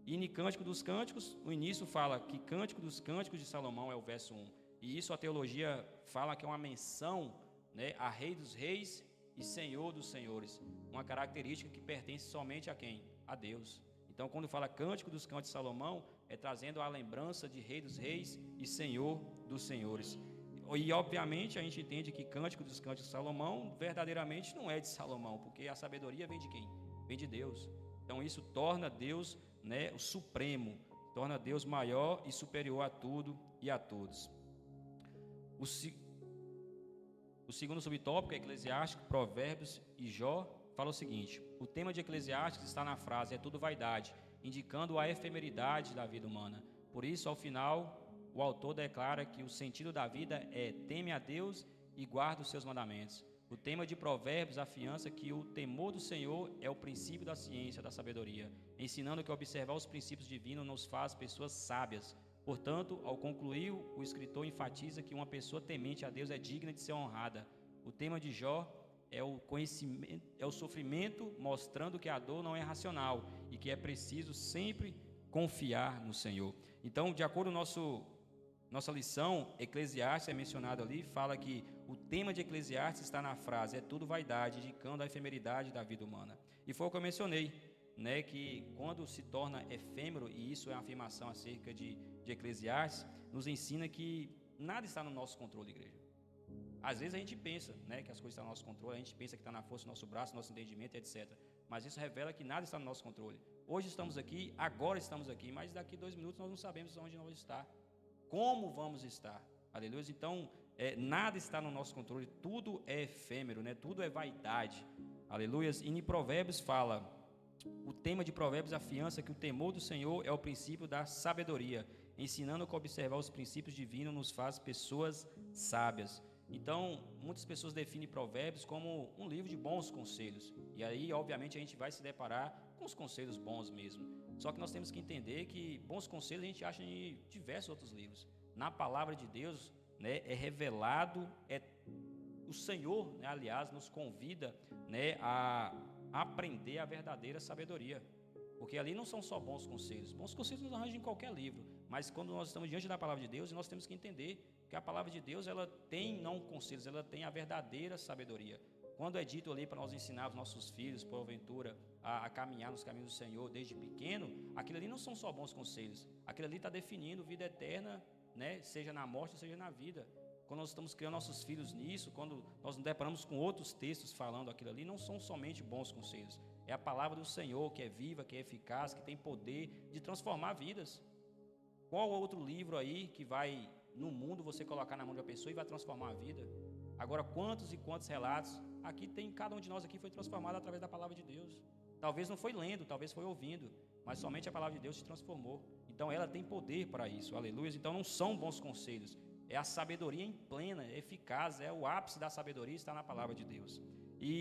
E em Cântico dos Cânticos, no início fala que Cântico dos Cânticos de Salomão é o verso 1. E isso a teologia fala que é uma menção, né, a Rei dos Reis e Senhor dos Senhores. Uma característica que pertence somente a quem? A Deus. Então, quando fala Cântico dos Cânticos de Salomão, é trazendo a lembrança de Rei dos Reis e Senhor dos Senhores. E, obviamente, a gente entende que Cântico dos Cânticos de Salomão verdadeiramente não é de Salomão, porque a sabedoria vem de quem? Vem de Deus. Então, isso torna Deus, né, o supremo, torna Deus maior e superior a tudo e a todos. O segundo subtópico é Eclesiástico, Provérbios e Jó. Fala o seguinte: o tema de Eclesiastes está na frase: é tudo vaidade, indicando a efemeridade da vida humana. Por isso, ao final, o autor declara que o sentido da vida é: teme a Deus e guarda os seus mandamentos. O tema de Provérbios afiança que o temor do Senhor é o princípio da ciência, da sabedoria, ensinando que observar os princípios divinos nos faz pessoas sábias. Portanto, ao concluir, o escritor enfatiza que uma pessoa temente a Deus é digna de ser honrada. O tema de Jó é o conhecimento, é o sofrimento, mostrando que a dor não é racional e que é preciso sempre confiar no Senhor. Então, de acordo com nossa lição, Eclesiastes é mencionado ali, fala que o tema de Eclesiastes está na frase: é tudo vaidade, indicando a efemeridade da vida humana. E foi o que eu mencionei, né, que quando se torna efêmero, e isso é uma afirmação acerca de Eclesiastes, nos ensina que nada está no nosso controle, igreja. Às vezes a gente pensa, né, que as coisas estão no nosso controle, a gente pensa que está na força do nosso braço, nosso entendimento, etc. Mas isso revela que nada está no nosso controle. Hoje estamos aqui, agora estamos aqui, mas daqui 2 minutos nós não sabemos onde nós vamos estar, como vamos estar. Aleluia. Então, nada está no nosso controle, tudo é efêmero, né? Tudo é vaidade. Aleluia. E em Provérbios fala, o tema de Provérbios afiança que o temor do Senhor é o princípio da sabedoria, ensinando que observar os princípios divinos nos faz pessoas sábias. Então, muitas pessoas definem Provérbios como um livro de bons conselhos. E aí, obviamente, a gente vai se deparar com os conselhos bons mesmo. Só que nós temos que entender que bons conselhos a gente acha em diversos outros livros. Na palavra de Deus, né, é revelado, o Senhor, né, aliás, nos convida, né, a aprender a verdadeira sabedoria. Porque ali não são só bons conselhos. Bons conselhos nos arranjam em qualquer livro. Mas quando nós estamos diante da palavra de Deus, nós temos que entender que a palavra de Deus, ela tem não conselhos, ela tem a verdadeira sabedoria. Quando é dito ali para nós ensinar os nossos filhos, porventura, a caminhar nos caminhos do Senhor desde pequeno, aquilo ali não são só bons conselhos. Aquilo ali está definindo vida eterna, né, seja na morte, seja na vida. Quando nós estamos criando nossos filhos nisso, quando nós nos deparamos com outros textos falando aquilo ali, não são somente bons conselhos. É a palavra do Senhor que é viva, que é eficaz, que tem poder de transformar vidas. Qual outro livro aí que vai no mundo você colocar na mão de uma pessoa e vai transformar a vida? Agora, quantos e quantos relatos aqui tem, cada um de nós aqui foi transformado através da palavra de Deus. Talvez não foi lendo, talvez foi ouvindo, mas somente a palavra de Deus te transformou. Então ela tem poder para isso, aleluia. Então não são bons conselhos, é a sabedoria em plena, é eficaz, é o ápice da sabedoria, está na palavra de Deus. E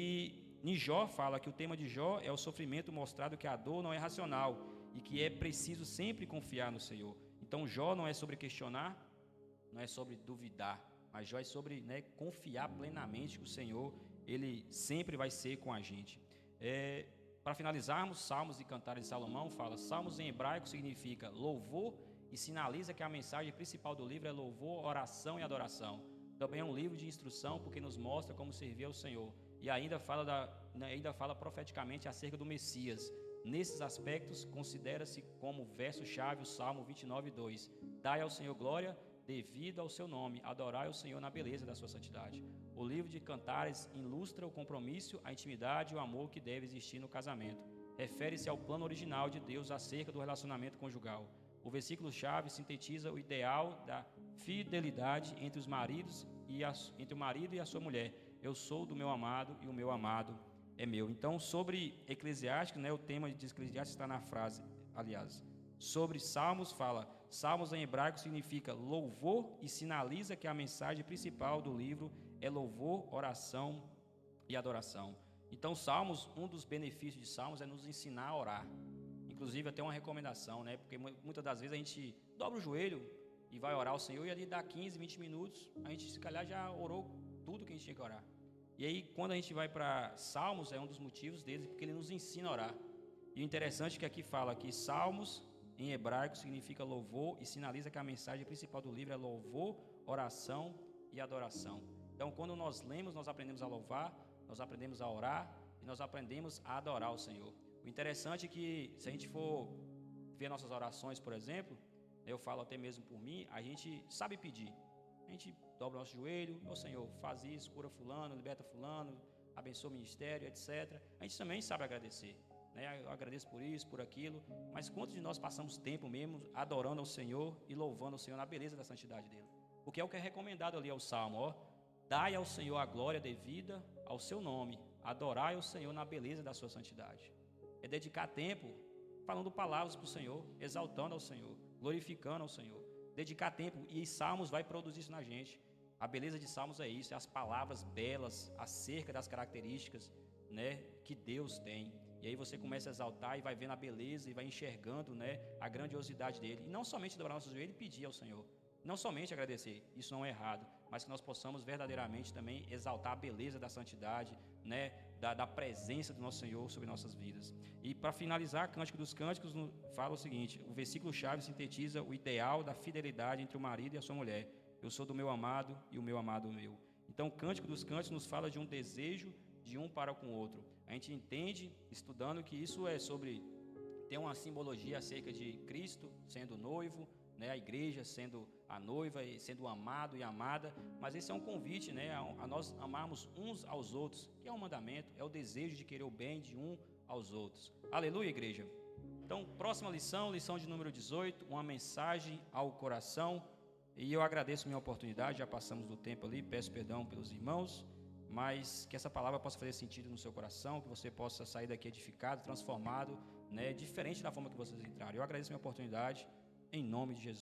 em Jó fala que o tema de Jó é o sofrimento mostrado que a dor não é racional e que é preciso sempre confiar no Senhor. Então Jó não é sobre questionar, não é sobre duvidar, mas Jó é sobre, né, confiar plenamente que o Senhor, Ele sempre vai ser com a gente. Para finalizarmos, Salmos e Cantares de Salomão fala, Salmos em hebraico significa louvor e sinaliza que a mensagem principal do livro é louvor, oração e adoração. Também é um livro de instrução porque nos mostra como servir ao Senhor. E ainda fala profeticamente acerca do Messias. Nesses aspectos, considera-se como verso-chave o Salmo 29:2. Dai ao Senhor glória devido ao seu nome, adorai ao Senhor na beleza da sua santidade. O livro de Cantares ilustra o compromisso, a intimidade e o amor que deve existir no casamento. Refere-se ao plano original de Deus acerca do relacionamento conjugal. O versículo-chave sintetiza o ideal da fidelidade entre os maridos entre o marido e a sua mulher. Eu sou do meu amado e o meu amado é meu. Então, sobre Eclesiastes, né, o tema de Eclesiastes está na frase, aliás. Sobre Salmos, fala, Salmos em hebraico significa louvor e sinaliza que a mensagem principal do livro é louvor, oração e adoração. Então, Salmos, um dos benefícios de Salmos é nos ensinar a orar. Inclusive, até uma recomendação, né? Porque muitas das vezes a gente dobra o joelho e vai orar ao Senhor e ali dá 15, 20 minutos, a gente se calhar já orou tudo que a gente tinha que orar. E aí, quando a gente vai para Salmos, é um dos motivos deles, porque ele nos ensina a orar. E o interessante é que aqui fala que Salmos, em hebraico, significa louvor e sinaliza que a mensagem principal do livro é louvor, oração e adoração. Então, quando nós lemos, nós aprendemos a louvar, nós aprendemos a orar e nós aprendemos a adorar o Senhor. O interessante é que, se a gente for ver nossas orações, por exemplo, eu falo até mesmo por mim, a gente sabe pedir. A gente dobra o nosso joelho, ô Senhor, faz isso, cura fulano, liberta fulano, abençoa o ministério, etc. A gente também sabe agradecer, né? Eu agradeço por isso, por aquilo, mas quantos de nós passamos tempo mesmo adorando ao Senhor e louvando ao Senhor na beleza da santidade dele? Porque é o que é recomendado ali ao Salmo, ó. Dai ao Senhor a glória devida ao seu nome, adorai ao Senhor na beleza da sua santidade. É dedicar tempo falando palavras para o Senhor, exaltando ao Senhor, glorificando ao Senhor. Dedicar tempo, e Salmos vai produzir isso na gente. A beleza de Salmos é isso, é as palavras belas acerca das características, né, que Deus tem. E aí você começa a exaltar e vai vendo a beleza e vai enxergando, né, a grandiosidade dele. E não somente dobrar nossos joelhos e pedir ao Senhor, não somente agradecer, isso não é errado, mas que nós possamos verdadeiramente também exaltar a beleza da santidade, né, da presença do nosso Senhor sobre nossas vidas. E para finalizar, Cântico dos Cânticos fala o seguinte, o versículo-chave sintetiza o ideal da fidelidade entre o marido e a sua mulher. Eu sou do meu amado e o meu amado é meu. Então, o Cântico dos Cânticos nos fala de um desejo de um para com o outro. A gente entende, estudando, que isso é sobre, tem uma simbologia acerca de Cristo sendo noivo, né, a igreja sendo a noiva e sendo amado e amada, mas esse é um convite, né, a nós amarmos uns aos outros, que é um mandamento, é o desejo de querer o bem de um aos outros. Aleluia, igreja. Então, próxima lição, lição de número 18, uma mensagem ao coração. E eu agradeço a minha oportunidade, já passamos do tempo ali, peço perdão pelos irmãos, mas que essa palavra possa fazer sentido no seu coração, que você possa sair daqui edificado, transformado, né, diferente da forma que vocês entraram. Eu agradeço a minha oportunidade, em nome de Jesus.